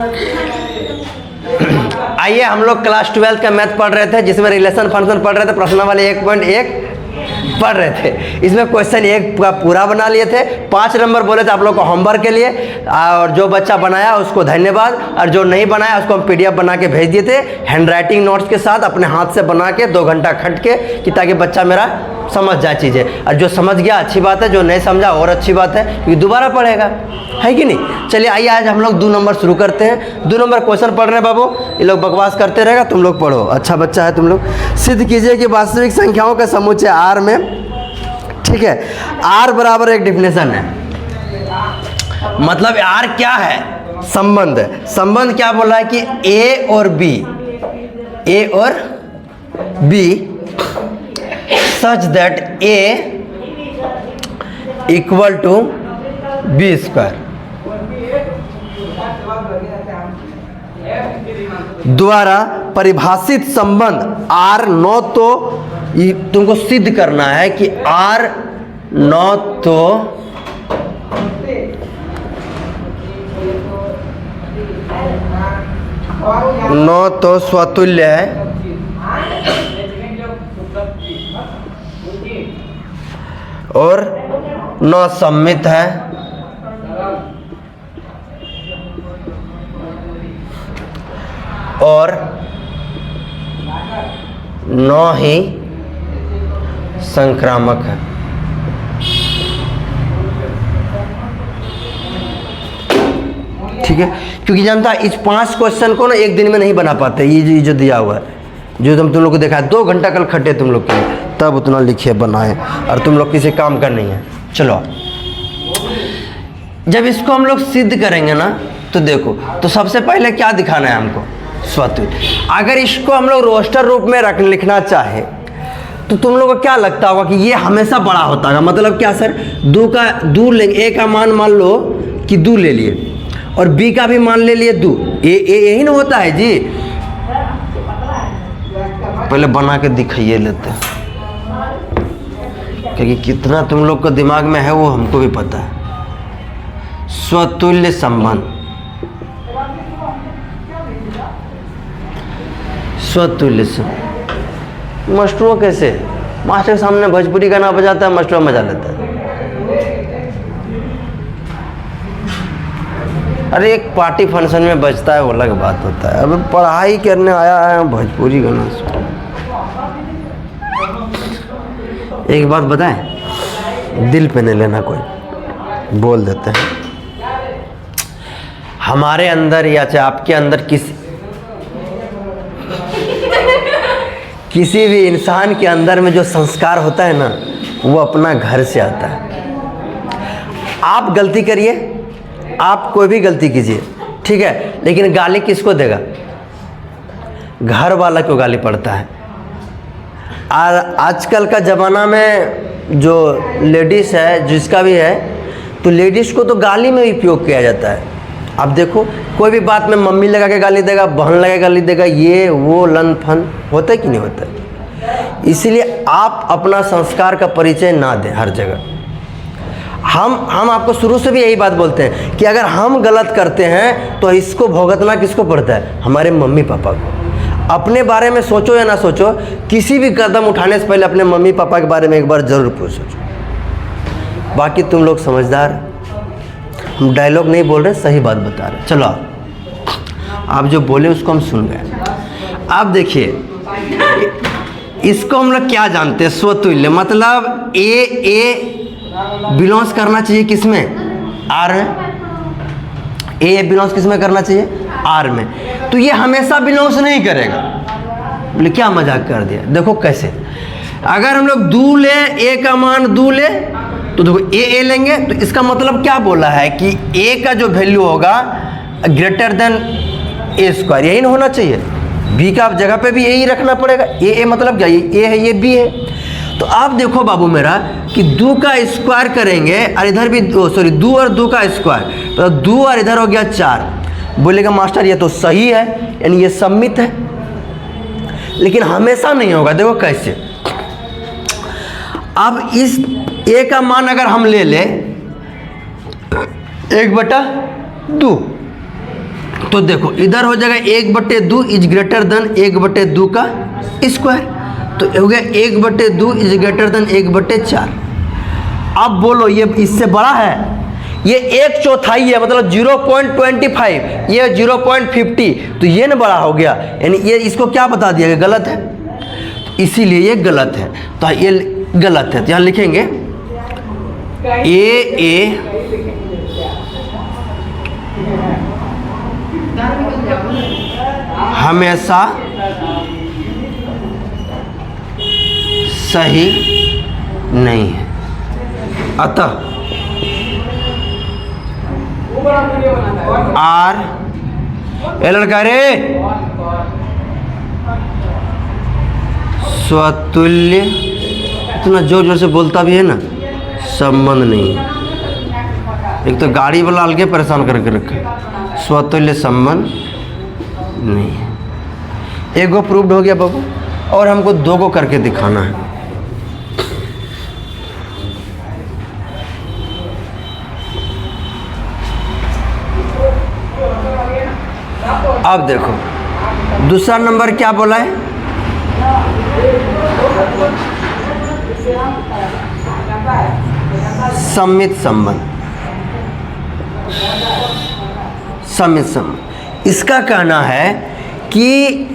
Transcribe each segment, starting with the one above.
आइए, हम लोग क्लास 12 का मैथ पढ़ रहे थे, जिसमें रिलेशन फंक्शन पढ़ रहे थे। प्रश्न वाले 1.1 पढ़ रहे थे। इसमें क्वेश्चन एक पूरा बना लिए थे। 5 नंबर बोले थे आप लोग को होमवर्क के लिए, और जो बच्चा बनाया उसको धन्यवाद, और जो नहीं बनाया उसको हम PDF बना के भेज दिए थे हैंड राइटिंग नोट्स के साथ, अपने हाथ से बना के 2 घंटा खट के, कि ताकि बच्चा मेरा समझ जाए चीज़ें। और जो समझ गया अच्छी बात है, जो नहीं समझा और अच्छी बात है, क्योंकि दोबारा पढ़ेगा, है कि नहीं। चलिए आइए, आज हम लोग 2 नंबर शुरू करते हैं। 2 नंबर क्वेश्चन पढ़ रहे हैं बाबू, ये लोग बकवास करते रहेगा, तुम लोग पढ़ो, अच्छा बच्चा है तुम लोग। सिद्ध कीजिए कि वास्तविक संख्याओं का समुच्चय R में, ठीक है, R बराबर एक डिफिनेशन है। मतलब R क्या है? संबंध है। संबंध क्या बोला है कि A और B such that A equal to B square द्वारा परिभाषित संबंध R नौ, तो तुमको सिद्ध करना है कि R नौ तो स्वतुल्य है, और 9 सम्मित है, और 9 ही संक्रामक है। ठीक है, क्योंकि जानता है इस 5 क्वेश्चन को ना एक दिन में नहीं बना पाते। ये जो दिया हुआ है, जो तुम लोग को देखा है, 2 घंटा कल खटे तुम लोग के लिए, तब उतना लिखे बनाए, और तुम लोग किसी काम का नहीं है। चलो, जब इसको हम लोग सिद्ध करेंगे ना, तो देखो, तो सबसे पहले क्या दिखाना है हमको? स्वतुल्य। अगर इसको हम लोग रोस्टर रूप में लिखना चाहे, तो तुम लोगों को क्या लगता होगा कि ये हमेशा बड़ा होता है? मतलब क्या सर, 2 लेंगे, A का मान लो कि 2 ले लिए, और B का भी मान ले लिए 2, यही ना होता है जी। पहले बना के दिखाइए लेते हैं, क्योंकि कितना तुम लोग को दिमाग में है वो हमको भी पता है। स्वतुल्य संबंध, स्वतुल्य संबंध। मास्टरों कैसे, मास्टर के सामने भोजपुरी गाना बजाता है, मास्टर मजा लेता है। अरे एक पार्टी फंक्शन में बजता है वो अलग बात होता है, अब पढ़ाई करने आया है भोजपुरी गाना। एक बात बताएं, दिल पे नहीं लेना, कोई बोल देते हैं। हमारे अंदर या चाहे आपके अंदर किसी भी इंसान के अंदर में जो संस्कार होता है ना, वो अपना घर से आता है। आप गलती करिए, आप कोई भी गलती कीजिए, ठीक है, लेकिन गाली किसको देगा? घर वाला को गाली पड़ता है। और आजकल का ज़माना में जो लेडीज़ है, जिसका भी है, तो लेडीज़ को तो गाली में उपयोग किया जाता है। अब देखो, कोई भी बात में मम्मी लगा के गाली देगा, बहन लगा के गाली देगा, ये वो लन फन होता है कि नहीं होता है? इसलिए आप अपना संस्कार का परिचय ना दें हर जगह। हम आपको शुरू से भी यही बात बोलते हैं कि अगर हम गलत करते हैं तो इसको भुगतना किसको पड़ता है? हमारे मम्मी पापा को। अपने बारे में सोचो या ना सोचो, किसी भी कदम उठाने से पहले अपने मम्मी पापा के बारे में एक बार जरूर सोचो। बाकी तुम लोग समझदार, हम डायलॉग नहीं बोल रहे, सही बात बता रहे। चलो, आप जो बोले उसको हम सुन गए। अब देखिए, इसको हम लोग क्या जानते हैं? स्वतुल्य मतलब ए बिलोंग्स करना चाहिए किसमें? R में। ए बिलोंग्स किसमें करना चाहिए? R में। तो ये हमेशा बिलोंग्स नहीं करेगा। बोले क्या मजाक कर दिया? देखो कैसे, अगर हम लोग 2 ले, A का मान 2 ले, तो देखो A लेंगे, तो इसका मतलब क्या बोला है कि A का जो वैल्यू होगा ग्रेटर देन A स्क्वायर, यही ना होना चाहिए। B का जगह पे भी यही रखना पड़ेगा। A मतलब क्या? ये A है, ये B है। तो आप देखो बाबू मेरा कि 2 का स्क्वायर करेंगे, और इधर भी 2 और 2 का स्क्वायर, तो 2 और इधर हो गया 4। बोलेगा मास्टर ये तो सही है, यानी ये सम्मित है, लेकिन हमेशा नहीं होगा। देखो कैसे, अब इस A का मान अगर हम ले लें 1/2, तो देखो इधर हो जाएगा 1/2 इज ग्रेटर देन 1/2 का स्क्वायर, तो हो गया 1/2 इज ग्रेटर देन 1/4। अब बोलो ये इससे बड़ा है, ये 1/4 है मतलब 0.25, ये 0.50, तो ये ना बड़ा हो गया, यानी ये इसको क्या बता दिया कि गलत है, तो इसीलिए ये गलत है, तो ये गलत है। तो यहाँ लिखेंगे ए हमेशा सही नहीं है, अतः आर ए लड़का रे स्वतुल्य, इतना जोर जोर से बोलता भी है ना, संबंध नहीं है। एक तो गाड़ी वाला अलगे परेशान करके रखे, स्वतुल्य संबंध नहीं है। एक गो प्रूव्ड हो गया बाबू, और हमको 2 को करके दिखाना है। अब देखो दूसरा नंबर क्या बोला है, सममित संबंध। सममित संबंध इसका कहना है कि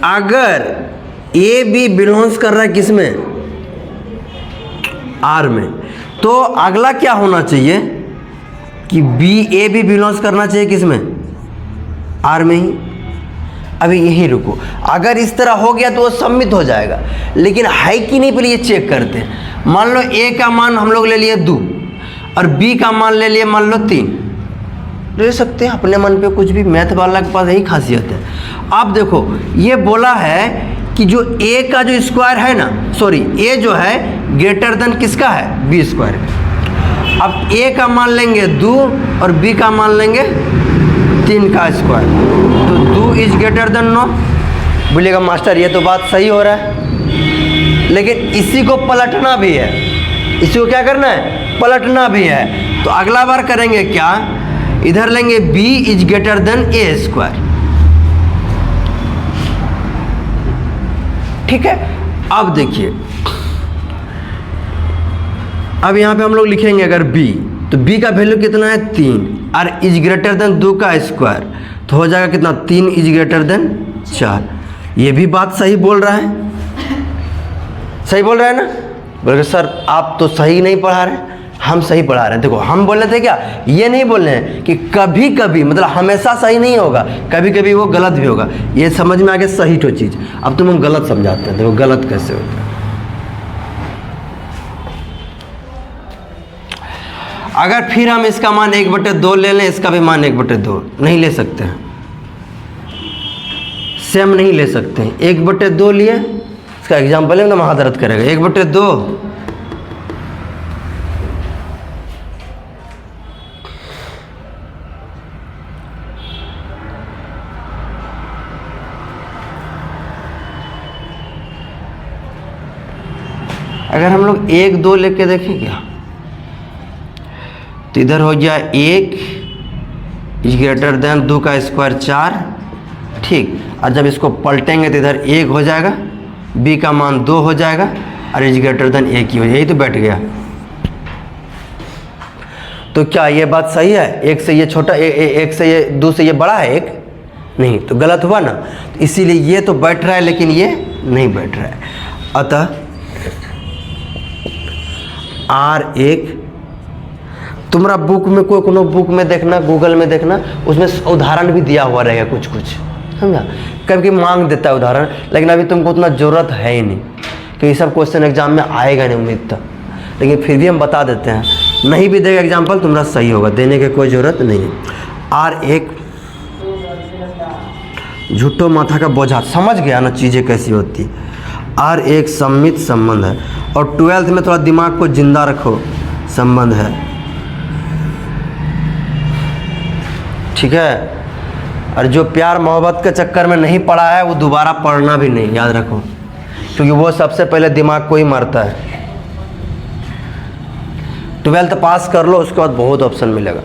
अगर ए बी बिलोंग्स कर रहा है किसमें, आर में, तो अगला क्या होना चाहिए कि बी ए बी बिलोंग्स करना चाहिए किसमें, आर में ही। अभी यहीं रुको, अगर इस तरह हो गया तो वो सम्मित हो जाएगा, लेकिन है कि नहीं पहले ये चेक करते हैं। मान लो ए का मान हम लोग ले लिए 2 और बी का मान ले लिए मान लो 3, ले सकते हैं अपने मन पे, कुछ भी, मैथ वाला के पास यही खासियत है। अब देखो ये बोला है कि जो ए का जो स्क्वायर है ना, सॉरी ए जो है ग्रेटर देन किसका है, बी स्क्वायर का। अब ए का मान लेंगे 2 और बी का मान लेंगे 3 का स्क्वायर, तो 2 इज ग्रेटर देन 9। बोलिएगा मास्टर ये तो बात सही हो रहा है, लेकिन इसी को पलटना भी है, इसी को क्या करना है, पलटना भी है। तो अगला बार करेंगे क्या, इधर लेंगे b is greater than A square, ठीक है। अब देखिए, अब यहाँ पे हम लोग लिखेंगे अगर b, तो b का वैल्यू कितना है 3, और इज ग्रेटर देन 2 का स्क्वायर, तो हो जाएगा कितना, 3 इज ग्रेटर देन 4। ये भी बात सही बोल रहा है, सही बोल रहा है ना। बोले सर आप तो सही नहीं पढ़ा रहे, हम सही पढ़ा रहे हैं। देखो हम बोल रहे थे क्या, ये नहीं बोल रहे हैं कि कभी कभी मतलब हमेशा सही नहीं होगा, कभी कभी वो गलत भी होगा। ये समझ में आ गया सही तो चीज़। अब तुम हम गलत समझाते हैं, देखो गलत कैसे होता है। अगर फिर हम इसका मान 1/2 ले लें, इसका भी मान 1/2 नहीं ले सकते हैं, सेम नहीं ले सकते हैं। 1/2 लिए, इसका एग्जाम्पल है ना, महादरत करेगा 1/2 अगर हम लोग 1/2 लेके देखें क्या, तो इधर हो गया 1 इज ग्रेटर देन 2 का स्क्वायर 4, ठीक। और जब इसको पलटेंगे तो इधर 1 हो जाएगा, b का मान 2 हो जाएगा, और इज ग्रेटर देन 1 ही हो जाएगा, यही तो बैठ गया। तो क्या ये बात सही है, 1 से ये छोटा, 1 से ये 2 से ये बड़ा है 1, नहीं, तो गलत हुआ ना। तो इसीलिए ये तो बैठ रहा है लेकिन ये नहीं बैठ रहा है। अतः R1, तुम्हारा बुक में कोई कोनो बुक में देखना, गूगल में देखना, उसमें उदाहरण भी दिया हुआ रहेगा कुछ कुछ, समझा। कभी मांग देता है उदाहरण, लेकिन अभी तुमको उतना ज़रूरत है ही नहीं, क्योंकि सब क्वेश्चन एग्जाम में आएगा नहीं उम्मीद तक, लेकिन फिर भी हम बता देते हैं। नहीं भी देगा एग्जाम्पल तुम्हारा सही होगा, देने की कोई ज़रूरत नहीं है। R1 झूठो माथा का बोझा, समझ गया ना चीज़ें कैसी होती है। R1 सम्मित संबंध है, और 12th में थोड़ा दिमाग को जिंदा रखो, संबंध है, ठीक है। और जो प्यार मोहब्बत के चक्कर में नहीं पढ़ा है वो दोबारा पढ़ना भी नहीं, याद रखो, क्योंकि वो सबसे पहले दिमाग को ही मारता है। 12th पास कर लो, उसके बाद बहुत ऑप्शन मिलेगा।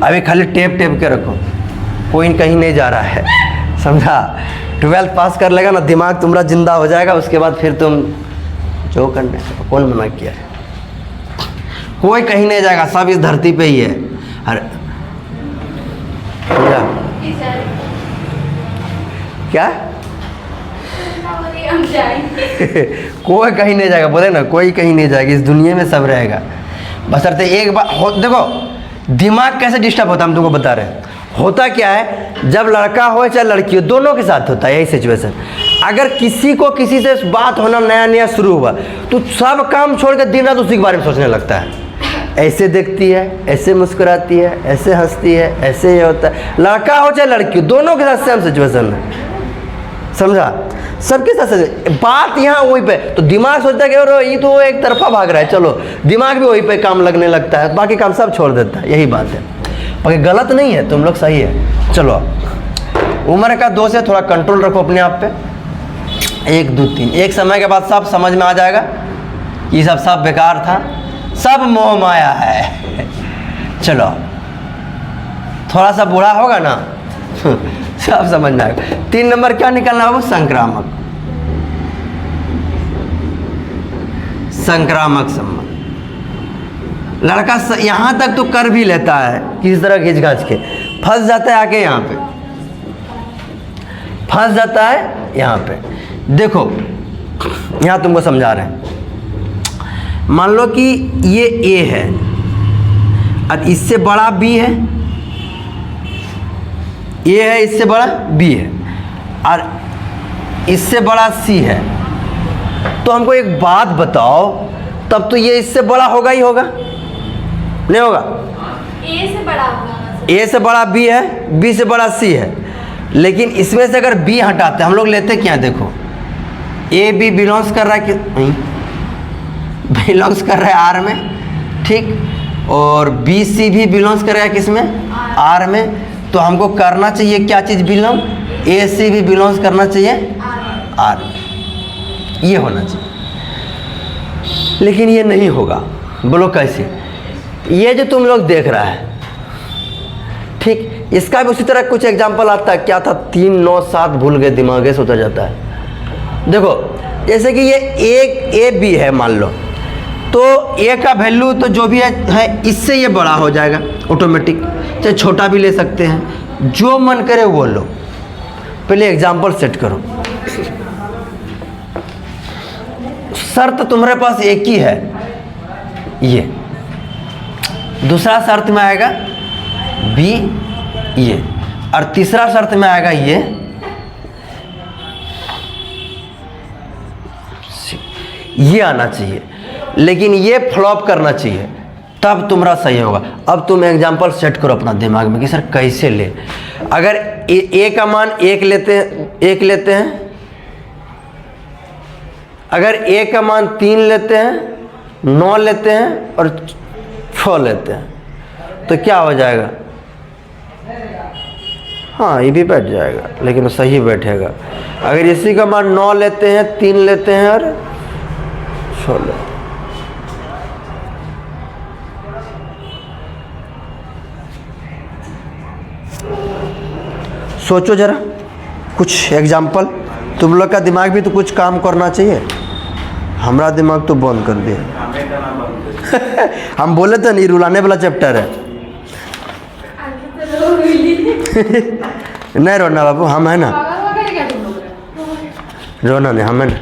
अभी खाली टेप टेप के रखो, कोई कहीं नहीं जा रहा है, समझा। 12th पास कर लेगा ना, दिमाग तुम्हारा जिंदा हो जाएगा, उसके बाद फिर तुम जो करने, कौन मना किया है, कोई कहीं नहीं जाएगा, सब इस धरती पे ही है। अरे क्या कोई कहीं नहीं जाएगा, बोले ना, कोई कहीं नहीं जाएगा, इस दुनिया में सब रहेगा। बशर्ते एक बार देखो दिमाग कैसे डिस्टर्ब होता है, हम तुमको बता रहे हैं। होता क्या है, जब लड़का हो चाहे लड़की हो, दोनों के साथ होता है यही सिचुएशन। अगर किसी को किसी से बात होना नया नया शुरू हुआ तो सब काम छोड़ कर दिन रात उसी के बारे में सोचने लगता है। ऐसे देखती है, ऐसे मुस्कुराती है, ऐसे हंसती है, ऐसे ये होता है। लड़का हो चाहे लड़की हो, दोनों के साथ सेम सिचुएशन है, समझा। सबके साथ बात यहाँ वहीं पे, तो दिमाग सोचता है कि ये तो एक तरफा भाग रहा है, चलो दिमाग भी वहीं पे काम लगने लगता है, बाकी काम सब छोड़ देता है। यही बात है, बाकी गलत नहीं है, तुम लोग सही है। चलो उम्र का दोष है, थोड़ा कंट्रोल रखो अपने आप पे। 1 2 3, एक समय के बाद सब समझ में आ जाएगा, ये सब बेकार था, सब मोह माया है। चलो थोड़ा सा बूढ़ा होगा ना सब समझ में आएगा। 3 नंबर क्या निकलना होगा, संक्रामक, संक्रामक संबंध। लड़का यहाँ तक तो कर भी लेता है, किसी तरह घिंच घाच के फंस जाता है, आके यहाँ पे फंस जाता है। यहाँ पे देखो, यहाँ तुमको समझा रहे हैं, मान लो कि ये ए है और इससे बड़ा बी है, ए है इससे बड़ा बी है और इससे बड़ा सी है, तो हमको एक बात बताओ, तब तो ये इससे बड़ा होगा ही होगा, नहीं होगा? ए से बड़ा होगा, ए से बड़ा बी है, बी से बड़ा सी है, लेकिन इसमें से अगर बी हटाते हम लोग लेते क्या, देखो ए बी बिलोंग्स कर रहा है कि नहीं, बिलोंग्स कर रहा है आर में, ठीक, और बी सी भी बिलोंग्स कर रहा है किसमें, आर में। तो हमको करना चाहिए क्या चीज़ बिलोंग, ए सी भी बिलोंग्स करना चाहिए आर, ये होना चाहिए, लेकिन ये नहीं होगा। बोलो कैसे? ये जो तुम लोग देख रहा है, ठीक, इसका भी उसी तरह कुछ एग्जाम्पल आता है, क्या था, 3 9 7 भूल गए, दिमाग से होता जाता है। देखो जैसे कि ये एक ए बी है मान लो, तो ए का वैल्यू तो जो भी है इससे ये बड़ा हो जाएगा ऑटोमेटिक, चाहे छोटा भी ले सकते हैं, जो मन करे वो लो। पहले एग्जाम्पल सेट करो। शर्त तुम्हारे पास एक ही है, ये दूसरा शर्त में आएगा बी ये, और तीसरा शर्त में आएगा ये आना चाहिए, लेकिन ये फ्लॉप करना चाहिए, तब तुम्हारा सही होगा। अब तुम एग्जांपल सेट करो अपना दिमाग में कि सर कैसे ले। अगर ए का मान 1 लेते हैं, अगर ए का मान 3 लेते हैं, 9 लेते हैं और 6 लेते हैं, तो क्या हो जाएगा? हाँ ये भी बैठ जाएगा, लेकिन सही बैठेगा। अगर इसी का मान 9 लेते हैं, 3 लेते हैं और 6 लेते हैं, सोचो जरा कुछ एग्जाम्पल। तुम लोग का दिमाग भी तो कुछ काम करना चाहिए, हमारा दिमाग तो बंद कर दिया। हम बोले तो नहीं, रुलाने वाला चैप्टर है। नहीं रोना बाबू, हम है ना, रोना नहीं, हम है ना।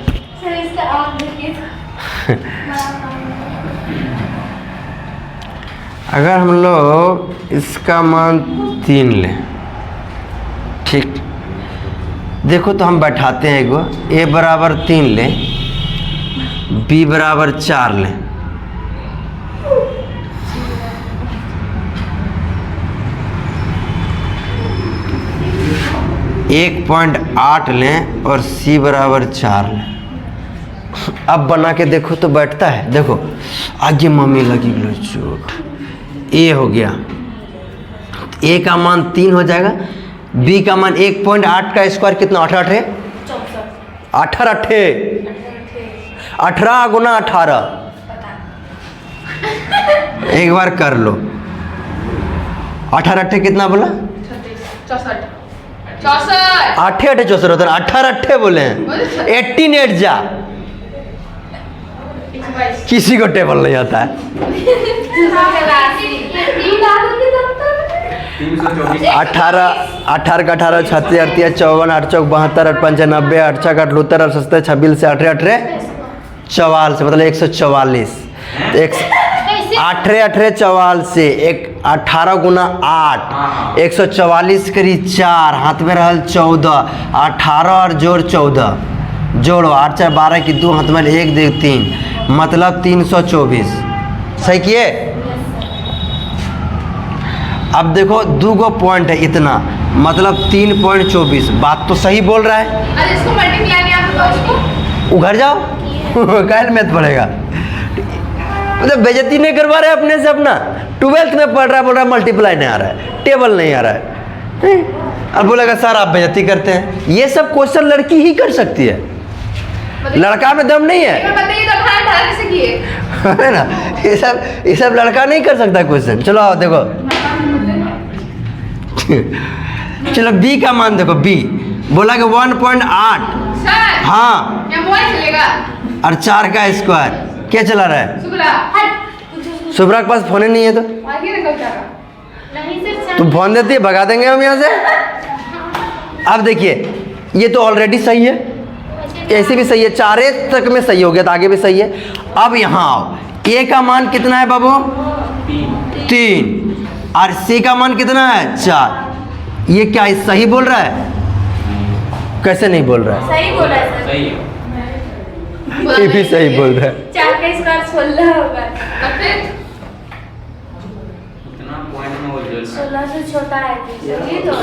अगर हम लोग इसका मान 3 लें, ठीक, देखो तो हम बैठाते हैं एगो, ए बराबर 3 लें, बी बराबर 4 लें, एक 1.8 लें और सी बराबर 4 लें। अब बना के देखो तो बैठता है। देखो आगे मम्मी लगी चोट, ए हो गया, ए का मान 3 हो जाएगा, बी का मान 1.8 का स्क्वायर कितना, 18 है, 18 गुना 18, एक बार कर लो। 18 अट्ठे कितना बोला? 64 64 8 अट्ठे 64 होता है, 18 अट्ठे बोले हैं। 18 8 जा, 122 किसी को टेबल नहीं आता है। 18 18 का 18 36 38 54 8 चौक 72 8 पंचे 90 8 छक 78 8 सत्तर 26 से 18 18 44 से मतलब 144। एक 18 18 44 से एक 18 गुना 8 144 करी 4 हाथ में रहल 14 18 और जोड़ 14 जोड़ो 8 4 12 की 2 हाथ में 1 2 3 मतलब 324। सही किए? अब देखो 2 गो पॉइंट है इतना मतलब 3.24। बात तो सही बोल रहा है। अरे इसको मल्टीप्लाई नहीं आता तो उसको उघर जाओ कैल मैथ पढ़ेगा। मतलब बेइज्जती नहीं करवा रहे अपने से अपना। 12th में पढ़ रहा है, बोल रहा है मल्टीप्लाई नहीं आ रहा है, टेबल नहीं आ रहा है। अब बोलेगा सर आप बेइज्जती करते हैं। ये सब क्वेश्चन लड़की ही कर सकती है, लड़का में दम नहीं है। बताइए तो 18 से किए है ना, ये सब लड़का नहीं कर सकता क्वेश्चन। चलो आओ देखो चलो बी का मान देखो। बी बोला कि 1.8। सर हाँ, क्या मोबाइल चलेगा? और 4 का स्क्वायर क्या चला रहा है? शुक्ला शुभ्रा के पास फोन ही नहीं है तो आगे निकल जाएगा। नहीं सर तुम फोन देती है, भगा देंगे हम यहाँ से। अब देखिए ये तो ऑलरेडी सही है, ऐसे भी सही है, 4 तक में सही हो गया तो आगे भी सही है। अब यहाँ आओ, ए का मान कितना है बाबू? 3 और सी का मान कितना है? 4। ये क्या सही बोल रहा है? कैसे नहीं बोल रहा है? सही बोला है सर। सही है। ये भी सही बोल रहा है। 4 का स्क्वायर 16 होगा। उतना पॉइंट में हो जाए 16 से छोटा है ये तो।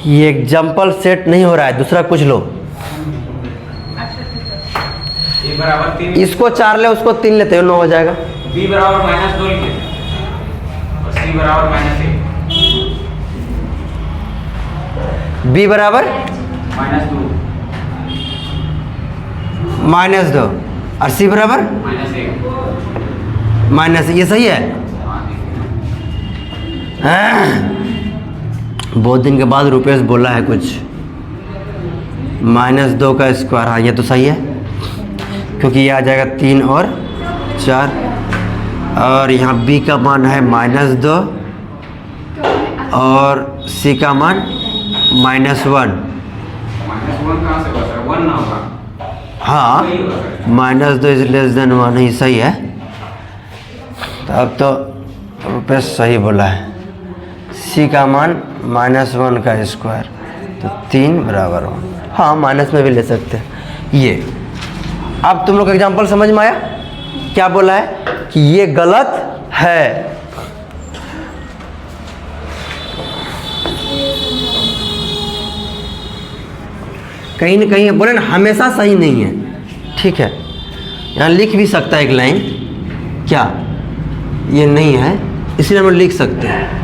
ये एग्जाम्पल सेट नहीं हो रहा है, दूसरा कुछ लो। ए बराबर 3 इसको 4 ले, उसको 3 लेते हो, 9 हो जाएगा। बी बराबर -2 लिखे और सी बराबर -1 बी बराबर -2 -2 और सी बराबर -1 ये सही है। बहुत दिन के बाद रुपेश बोला है कुछ। -2 का स्क्वायर, हाँ ये तो सही है क्योंकि ये आ जाएगा 3 और 4 और यहाँ बी का मान है -2 और सी का मान -1। -1 कहाँ से बचा? 1 ना होगा। हाँ, सही होगा सर। -2 इज लेस देन 1 ही सही है। तो अब तो रुपेश सही बोला है। सी का मान -1 का स्क्वायर तो 3 बराबर 1। हाँ, माइनस में भी ले सकते हैं ये। अब तुम लोग का एग्जाम्पल समझ में आया? क्या बोला है कि ये गलत है। कहीं ना कहीं बोले ना, हमेशा सही नहीं है। ठीक है, यहाँ लिख भी सकता है एक लाइन, क्या ये नहीं है, इसलिए हम लिख सकते हैं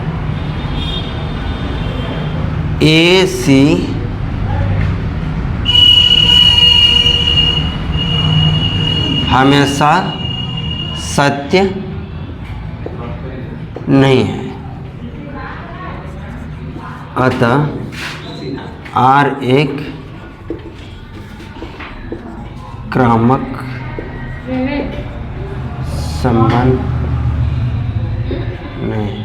ए सी हमेशा सत्य नहीं है, अतः आर एक क्रामक संबंध नहीं।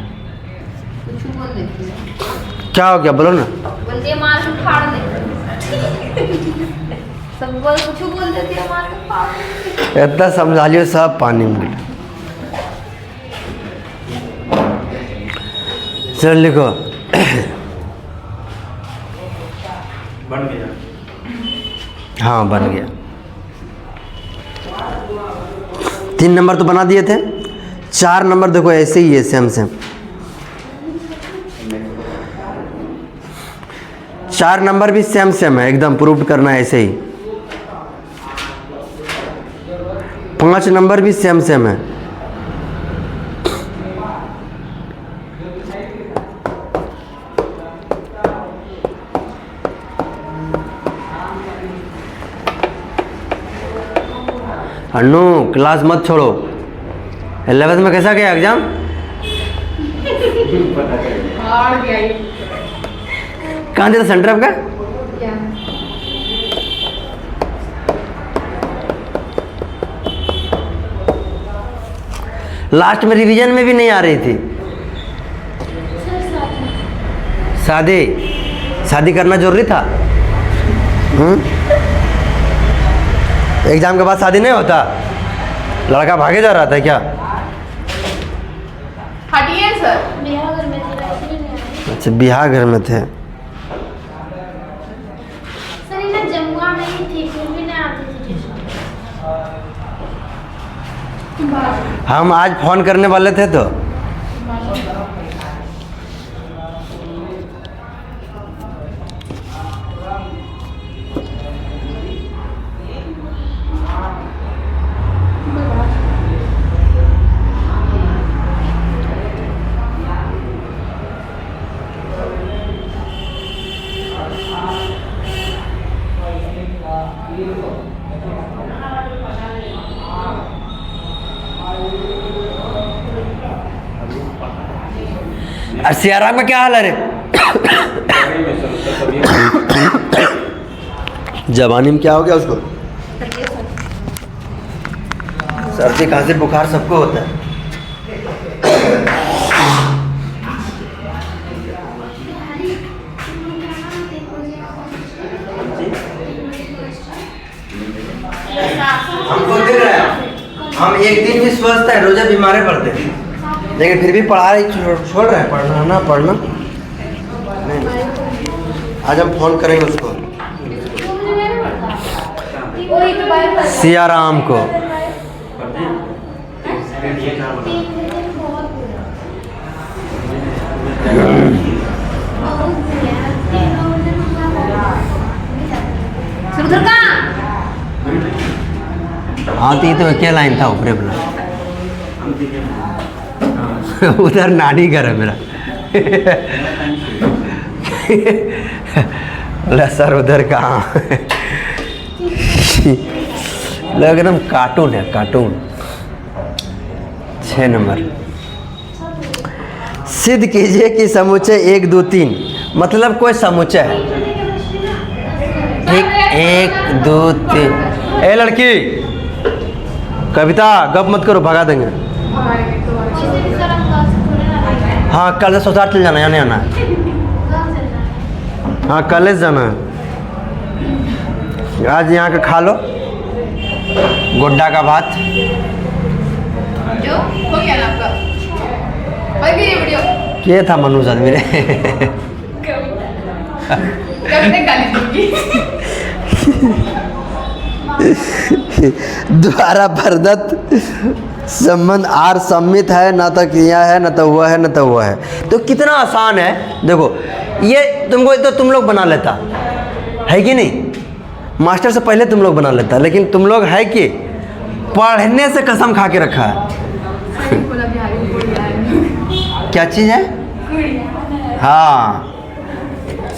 क्या हो गया बोलो ना? बोलती है मार के फाड़ दे। सब बोल कुछ बोल देती है मार के फाड़ दे। इतना समझा लियो सब पानी में गिर। चल लिखो। बन गया। हाँ बन गया। 3 नंबर तो बना दिए थे, 4 नंबर देखो ऐसे ही है, सेम सेम। 4 नंबर भी सेम सेम है, एकदम प्रूव करना है ऐसे ही। 5 नंबर भी सेम सेम है। अन्नू क्लास मत छोड़ो। 11th में कैसा गया एग्जाम? हार गया ये। कहाँ दिया था सेंटर आपका? क्या? लास्ट में रिवीजन में भी नहीं आ रही थी। शादी करना जरूरी था? एग्जाम के बाद शादी नहीं होता? लड़का भागे जा रहा था क्या? हटिए सर। बिहार में थे, रायपुर में आए। अच्छा, बिहार घर में थे। सर इन्हें जमुआ में ही थी, फिर भी नहीं आती थी ट्यूशन। हम आज फोन करने वाले थे तो सियाराम का क्या हाल है रे? जवानी में क्या हो गया उसको? सर्दी खांसी बुखार सबको होता है। हमको देख रहे हैं, हम एक दिन भी स्वस्थ है, रोजा बीमारे पड़ते हैं, लेकिन फिर भी पढ़ाई छोड़ रहे हैं। पढ़ना ना पढ़ना नहीं। आज हम फोन करेंगे उसको, सियाराम को। उधर कहाँ? हाँ तो ये तो क्या लाइन था ऊपरे वाला? उधर नानी घर है मेरा। बोला सर उधर कहाँ? लग एकदम कार्टून है, कार्टून। 6 नंबर। सिद्ध कीजिए कि समुच्चय 1 2 3 मतलब कोई समुच्चय है। ठीक, 1 2 3। ए लड़की, कविता गप मत करो, भगा देंगे। हाँ कल से सोसाइटी चल जाना, यहाँ नहीं आना है। हाँ कॉलेज जाना है। आज यहाँ का खा लो, गोड्डा का भात। जो हो गया ना आपका? बन गई ये वीडियो? ये था मनुज आदमी रे। कभी तक गाली दूंगी। द्वारा प्रदत्त संबंध आर सम्मित है, ना तो यह है, ना तो वह है, ना तो वह है। तो कितना आसान है देखो, ये तुमको तो तुम लोग बना लेता है कि नहीं? मास्टर से पहले तुम लोग बना लेता, लेकिन तुम लोग है कि पढ़ने से कसम खा के रखा है। क्या चीज़ है? हाँ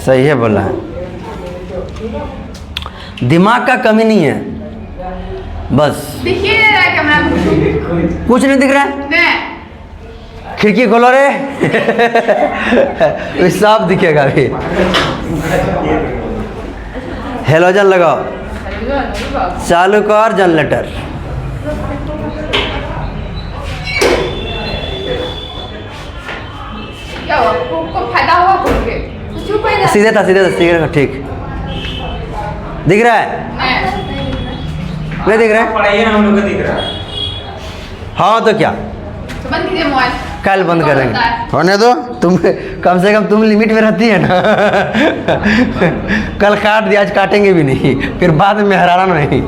सही है बोला है। दिमाग का कमी नहीं है, बस। दिखिए रहा है कैमरा में? कुछ नहीं दिख रहा है। नहीं। खिड़की खोलो रे। साफ दिखेगा अभी। हेलोजन लगाओ, चालू कर जनरेटर। क्या हुआ? को फायदा हुआ बोल के? क्यों फायदा? सीधे था ठीक। दिख रहा है? नहीं दिख रहा है? पढ़ाइए ना, हम लोग को दिख रहा है। हाँ तो क्या, तो बंद कीजिए मोबाइल। कल बंद कौन करेंगे। होता है? होने दो, तुम कम से कम तुम लिमिट में रहती है ना। कल काट दिया, आज काटेंगे भी नहीं, फिर बाद में हराना नहीं।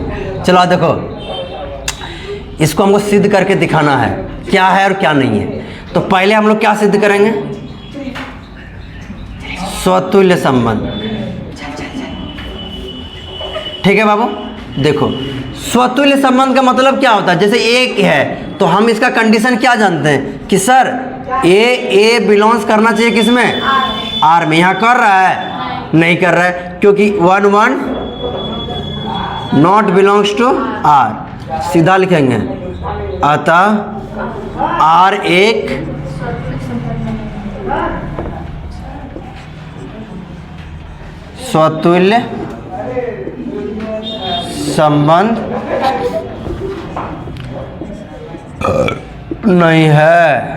चलो देखो, इसको हमको सिद्ध करके दिखाना है क्या है और क्या नहीं है। तो पहले हम लोग क्या सिद्ध करेंगे? स्वतुल्य संबंध। ठीक है बाबू, देखो स्वतुल्य संबंध का मतलब क्या होता है? जैसे एक है तो हम इसका कंडीशन क्या जानते हैं कि सर ए बिलोंग्स करना चाहिए किसमें? आर में। यहाँ कर रहा है? नहीं कर रहा है, क्योंकि 1 1 नॉट बिलोंग्स टू आर। सीधा लिखेंगे, अतः R एक स्वतुल्य संबंध नहीं है।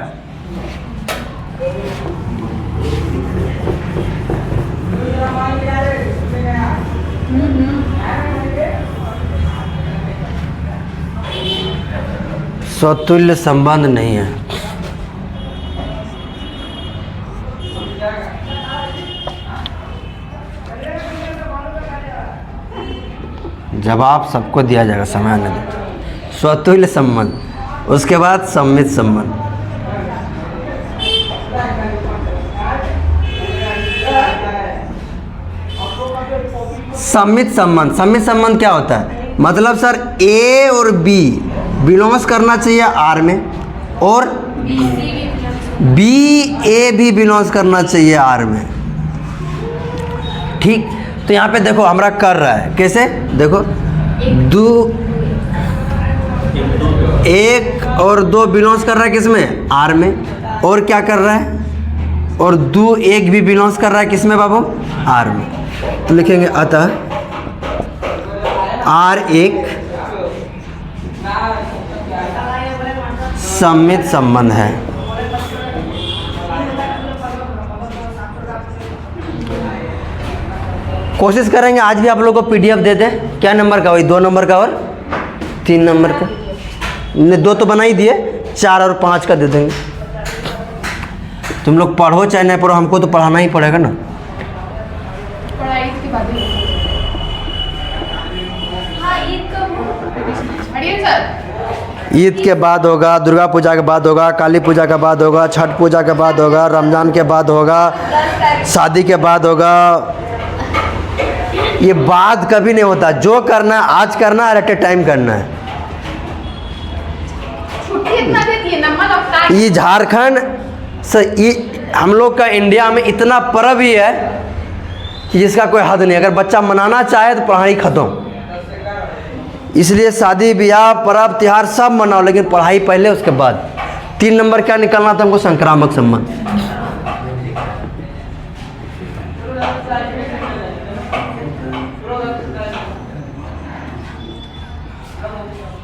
स्वतुल्य संबंध नहीं है। जवाब सबको दिया जाएगा, समय आने दो। स्वतुल्य संबंध, उसके बाद सम्मित संबंध। सम्मित संबंध, सम्मित संबंध क्या होता है? मतलब सर ए और बी बिलोंग्स करना चाहिए आर में, और बी ए भी बिलोंग्स करना चाहिए आर में। ठीक, तो यहाँ पे देखो हमारा कर रहा है कैसे, देखो एक और दो बिलोंग्स कर रहा है किसमें? आर में। और क्या कर रहा है? और दो एक भी बिलोंग्स कर रहा है किसमें बाबू? आर में। तो लिखेंगे अतः आर एक सम्मित संबंध है। कोशिश करेंगे आज भी आप लोगों को पीडीएफ दे दे। क्या नंबर का? वही 2 नंबर का और 3 नंबर का। ने 2 तो बना ही दिए, 4 और 5 का दे देंगे। तुम लोग पढ़ो चाहे नहीं पढ़ो, हमको तो पढ़ाना ही पड़ेगा ना। पढ़ाई इसके बाद ही। हाँ, ईद कब? अड़िए सर, ईद के बाद होगा, दुर्गा पूजा के बाद होगा, काली पूजा के बाद होगा, छठ पूजा के बाद होगा, रमजान के बाद होगा, शादी के बाद होगा। ये बाद कभी नहीं होता। जो करना है आज करना है, एट ए टाइम करना है। छुट्टी इतना देती है, नंबर ऑफ ये झारखंड से हम लोग का इंडिया में इतना पर्व ही है कि जिसका कोई हद नहीं। अगर बच्चा मनाना चाहे तो पढ़ाई खत्म। इसलिए शादी ब्याह पर्व त्योहार सब मनाओ, लेकिन पढ़ाई पहले, उसके बाद। 3 नंबर क्या निकलना था हमको? संक्रामक संबंध।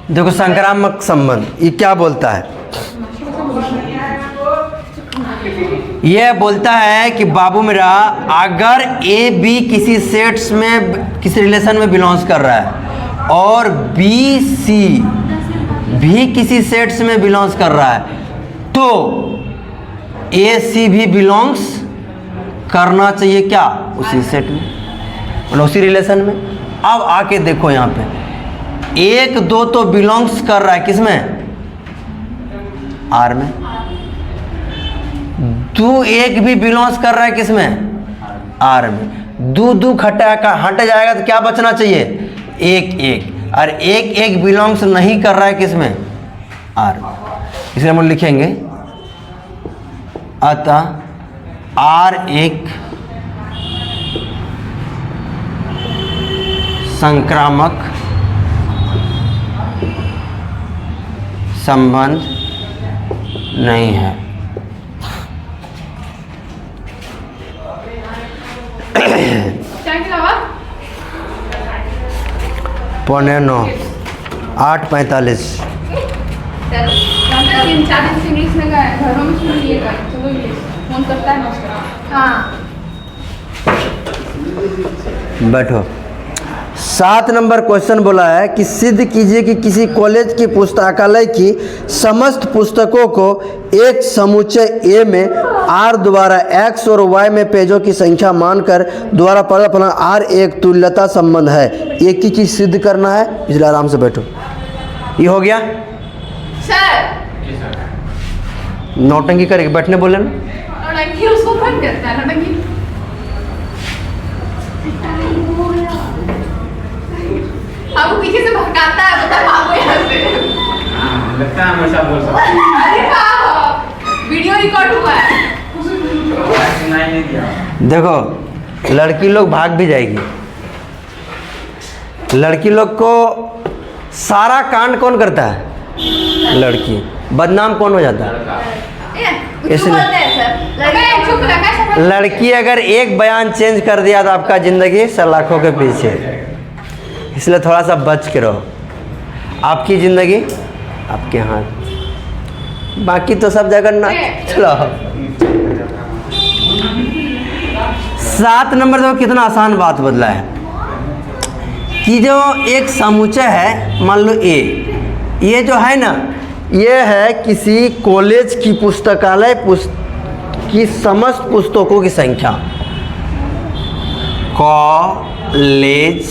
देखो संक्रामक संबंध ये क्या बोलता है? यह बोलता है कि बाबू मेरा, अगर ए बी किसी सेट्स में, किसी रिलेशन में बिलोंग्स कर रहा है और बी सी भी किसी सेट्स में बिलोंग्स कर रहा है, तो ए सी भी बिलोंग्स करना चाहिए क्या? उसी सेट में, मतलब उसी रिलेशन में। अब आके देखो यहाँ पे 1 2 तो बिलोंग्स कर रहा है किसमें? आर में। 2 1 भी बिलोंग्स कर रहा है किसमें? आर में। 2 2 हट जाएगा तो क्या बचना चाहिए? 1 1। और 1 1 बिलोंग्स नहीं कर रहा है किसमें? आर। इसलिए हम लिखेंगे अतः आर एक संक्रामक संबंध नहीं है। क्या किया? 9:45 8:45। 3-4 दिन से इंग्लिश में गए, घरों में सुन लिएगा। चलो ये फोन करता है मास्टर। हाँ, बैठो। 7 नंबर क्वेश्चन बोला है कि सिद्ध कीजिए कि किसी कॉलेज की पुस्तकालय की समस्त पुस्तकों को एक समुच्चय ए में आर द्वारा एक्स और वाई में पेजों की संख्या मानकर द्वारा परस्पर आर एक तुल्यता संबंध है। एक ही चीज सिद्ध करना है, इसलिए आराम से बैठो। ये हो गया? सर नौटंकी करके बैठने बोले ना। नौटंकी उसको कौन करता है? नौटंकी आपको पीछे से भटकाता है, बता भागो यहाँ से। लगता है हमेशा बोल सकते हैं। अरे हाँ, वीडियो रिकॉर्ड हुआ है। सुनाई नहीं दिया। देखो लड़की लोग भाग भी जाएगी। लड़की लोग को सारा कांड कौन करता है? लड़की। बदनाम कौन हो जाता है? इसलिए चुप रखा लड़की अगर एक बयान चेंज कर दिया तो आपका ज़िंदगी सलाखों के पीछे। इसलिए थोड़ा सा बच के रहो। आपकी ज़िंदगी आपके हाथ, बाकी तो सब जगन्नाथ। चलो 7 नंबर देखो कितना आसान बात बदला है कि जो एक समुच्चय है, मान लो ए, ये जो है ना, ये है किसी कॉलेज की पुस्तकालय की समस्त पुस्तकों की संख्या। कॉलेज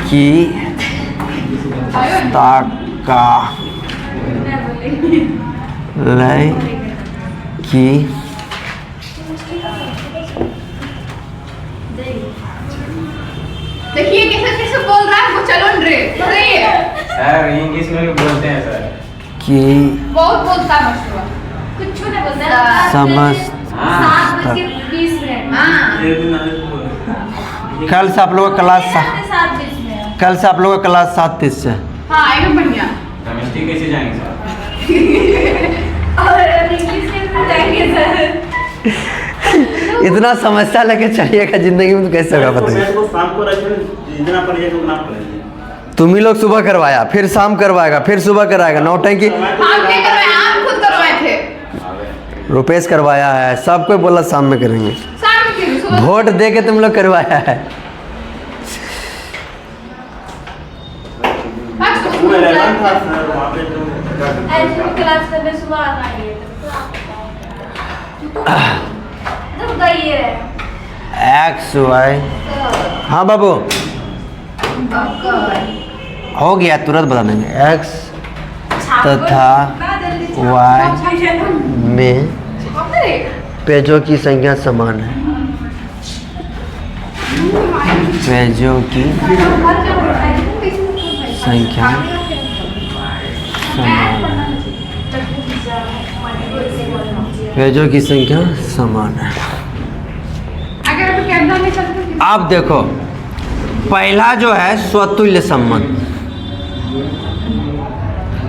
की पुस्तकालय की देखिए कैसे कैसे बोल रहा है वो। चलो रे सही है सर इंग्लिश में भी बोलते हैं सर। की बहुत बोलता है मशहूर। कुछ नहीं बोलता समस्त 7:20 हाँ। कल से आप लोगों का क्लास 7:20 में। कल से आप लोगों का क्लास 7:30 से। हाँ एकदम बढ़िया। केमिस्ट्री कैसे जाएंगे सर? और इंग्लिश में भी जाएंगे सर। इतना समस्या लेके चलिएगा जिंदगी में तो कैसे होगा बताइए? शाम को इतना पढ़िएगा उतना पढ़ेंगे। तुम ही लोग सुबह करवाया, फिर शाम करवाएगा, फिर सुबह कराएगा। नौटंकी हम नहीं करवाए, आप खुद करवाए थे। रुपेश करवाया है, सब कोई बोला शाम में करेंगे। शाम में क्यों? सुबह वोट दे के तुम लोग करवाया है। ऐसे भी क्लास में सुबह आना है तो बताइए। एक्स वाई, हाँ बाबू हो गया, तुरंत बता देंगे। एक्स तथा वाई में पेजों की संख्या समान है। पेजों की संख्या समान है। पेजों की संख्या समान है। अगर आप कैमरा में चलते तो आप देखो, पहला जो है स्वतुल्य संबंध,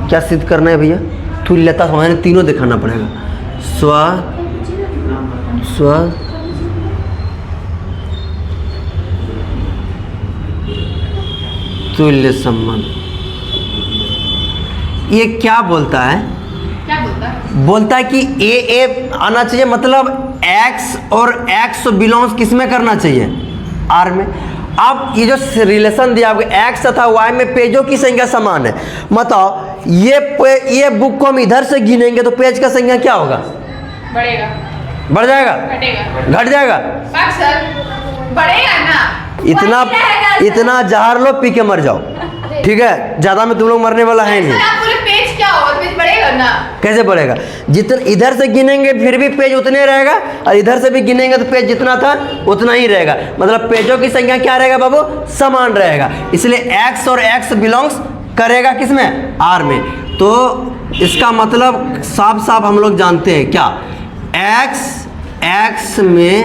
क्या सिद्ध करना है भैया? तुल्यता समझने तीनों दिखाना पड़ेगा। स्व तुल्य संबंध ये क्या बोलता है? क्या बोलता है? बोलता है कि ए आना चाहिए, मतलब एक्स और एक्स बिलोंग्स किस में करना चाहिए? आर में। अब ये जो रिलेशन दिया आपको एक्स तथा वाई में पेजों की संख्या समान है, मतलब ये बुक को हम इधर से गिनेंगे तो पेज का संख्या क्या होगा? बढ़ेगा, बढ़ जाएगा, घटेगा, घट जाएगा? बस सर बढ़ेगा ना। इतना जहर लो, पी के मर जाओ, ठीक है? ज्यादा में तुम लोग मरने वाला है नहीं। सर आप बोले पेज क्या होगा? पेज बढ़ेगा ना। कैसे बढ़ेगा? जितना इधर से गिनेंगे फिर भी पेज उतने रहेगा, और इधर से भी गिनेंगे तो पेज जितना था उतना ही रहेगा। मतलब पेजों की संख्या क्या रहेगा बाबू? समान रहेगा। इसलिए एक्स और एक्स बिलोंग्स करेगा किसमें? आर में। तो इसका मतलब साफ साफ हम लोग जानते हैं क्या? एक्स में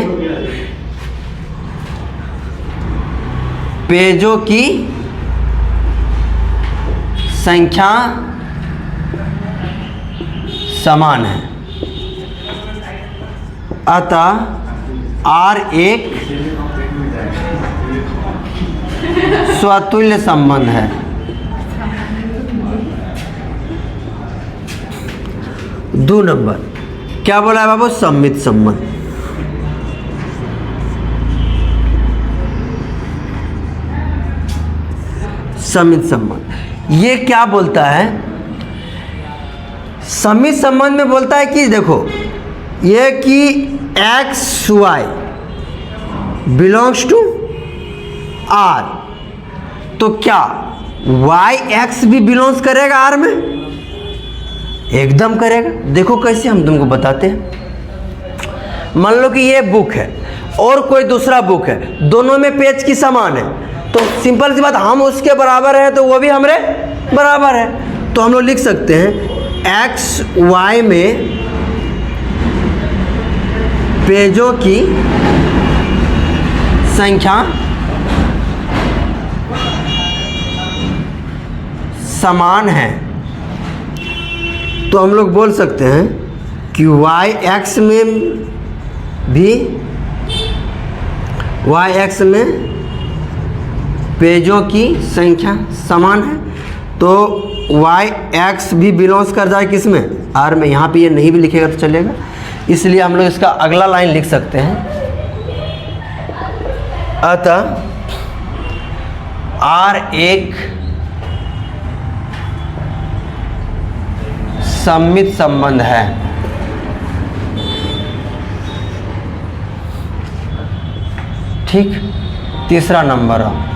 पेजों की संख्या समान है, अतः आर एक स्वतुल्य संबंध है। दो नंबर क्या बोला है बाबू? सम्मित संबंध। सम्मित संबंध ये क्या बोलता है? सम्मित संबंध में बोलता है कि देखो, ये कि x y belongs to R, तो क्या वाई एक्स भी बिलोंग्स करेगा आर में? एकदम करेगा। देखो कैसे, हम तुमको बताते हैं। मान लो कि ये बुक है और कोई दूसरा बुक है, दोनों में पेज की समान है, तो सिंपल सी बात, हम उसके बराबर है तो वो भी हमारे बराबर है। तो हम लोग लिख सकते हैं एक्स वाई में पेजों की संख्या समान है तो हम लोग बोल सकते हैं कि वाई एक्स में भी वाई एक्स में पेजों की संख्या समान है, तो वाई एक्स भी बिलोंग्स कर जाए किस में, आर में। यहाँ पे ये नहीं भी लिखेगा तो चलेगा, इसलिए हम लोग इसका अगला लाइन लिख सकते हैं। अतः आर एक सममित संबंध है। ठीक, तीसरा नंबर है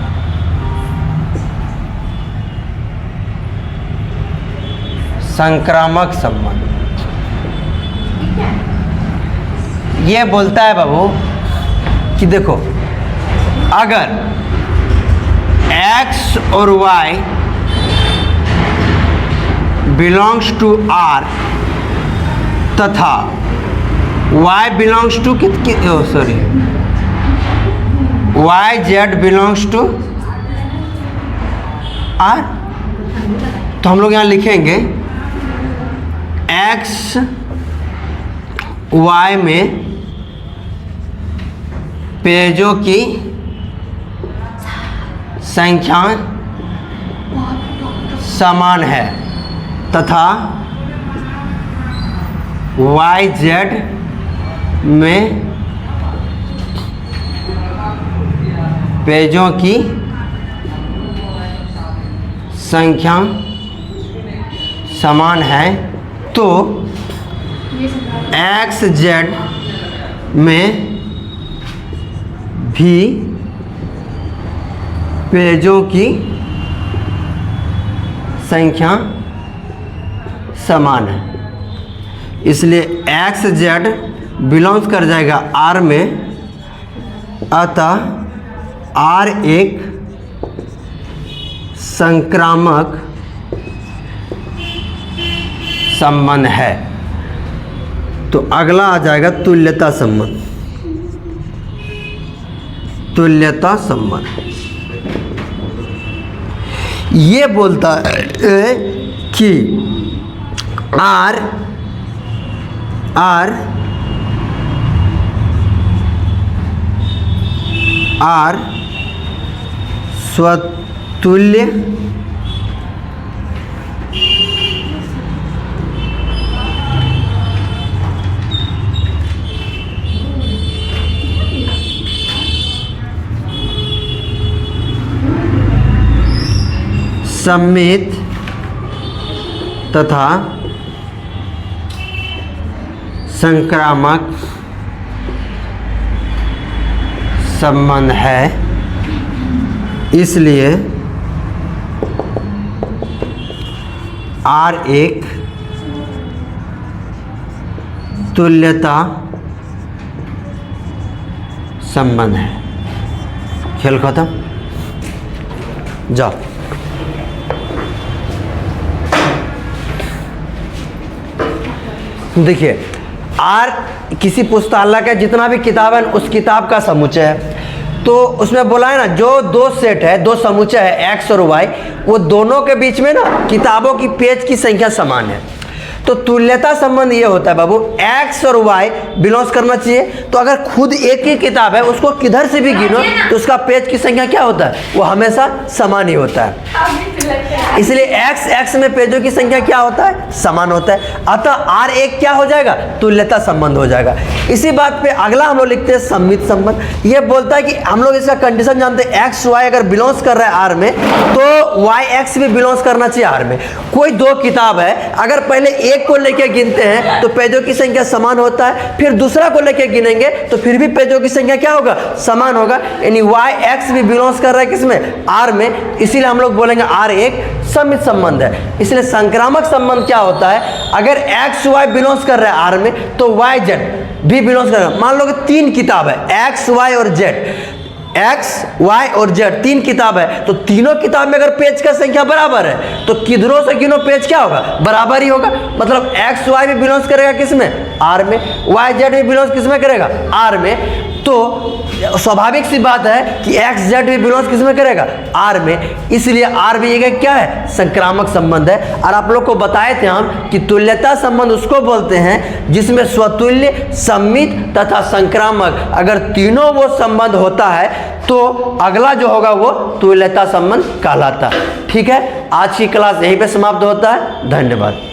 संक्रामक संबंध। ये बोलता है बाबू कि देखो, अगर x और y बिलोंग्स टू r तथा y belongs to sorry y z बिलोंग्स टू r, तो हम लोग यहाँ लिखेंगे x y में पेजों की संख्या समान है तथा y z में पेजों की संख्या समान है, तो एक्स जेड में भी पेजों की संख्या समान है। इसलिए एक्स जेड बिलोंग्स कर जाएगा आर में, अतः आर एक संक्रामक संबंध है। तो अगला आ जाएगा तुल्यता संबंध। तुल्यता संबंध ये बोलता है कि आर आर आर स्वतुल्य सममित तथा संक्रामक संबंध है। इसलिए आर एक तुल्यता संबंध है। खेल खत्म, जाओ। देखिए, आर किसी पुस्तकालय का जितना भी किताब है उस किताब का समुच्चय है। तो उसमें बोला है ना, जो दो सेट है, दो समुच्चय है एक्स और वाई, वो दोनों के बीच में ना किताबों की पेज की संख्या समान है। तो तुल्यता संबंध ये होता है बाबू, एक्स और वाई बिलोंग्स करना चाहिए। तो अगर खुद एक ही किताब है, उसको किधर से भी गिनो तो उसका पेज की संख्या क्या होता है, वो हमेशा समान ही होता है। इसलिए एक्स एक्स में पेजों की संख्या क्या होता है, समान होता है। अतः आर एक क्या हो जाएगा, तुल्यता संबंध हो जाएगा। इसी बात पे अगला हम लोग लिखते हैं सममित संबंध। ये बोलता है कि हम लोग इसका कंडीशन जानते हैं, एक्स वाई अगर बिलोंग्स कर रहा है आर में, तो वाई एक्स भी बिलोंग्स करना चाहिए आर में। कोई दो किताब है, अगर पहले एक को लेके गिनते हैं तो पेजों की संख्या समान होता है, फिर दूसरा को लेके गिनेंगे तो फिर भी पेजों की संख्या क्या होगा, समान होगा। यानी वाई एक्स भी बिलोंग्स कर रहा है किसमें, आर में। इसीलिए हम लोग बोलेंगे आर एक सममित संबंध है। इसलिए संक्रामक संबंध क्या होता है, अगर एक्स वाई बिलोंग्स कर रहा है आर में, तो वाई जेड भी बिलोंग्स कर रहा है। मान लो कि तीन किताब है, एक्स वाई और जेड, एक्स वाई और जेड तीन किताब है, तो तीनों किताब में अगर पेज का संख्या बराबर है तो किधरों से किधरों पेज क्या होगा, बराबर ही होगा। मतलब एक्स वाई भी बिलोंग्स करेगा किसमें, आर में, वाई जेड भी बिलोंग्स किसमें करेगा, आर में। तो स्वाभाविक सी बात है कि एक्स जेड भी बिलोंग्स किस में करेगा, आर में, इसलिए आर भी एक क्या है, संक्रामक संबंध है। और आप लोग को बताए थे हम कि तुल्यता संबंध उसको बोलते हैं जिसमें स्वतुल्य, सम्मित तथा संक्रामक अगर तीनों वो संबंध होता है तो अगला जो होगा वो तुल्यता संबंध कहलाता है। ठीक है, आज की क्लास यहीं पे समाप्त होता है। धन्यवाद।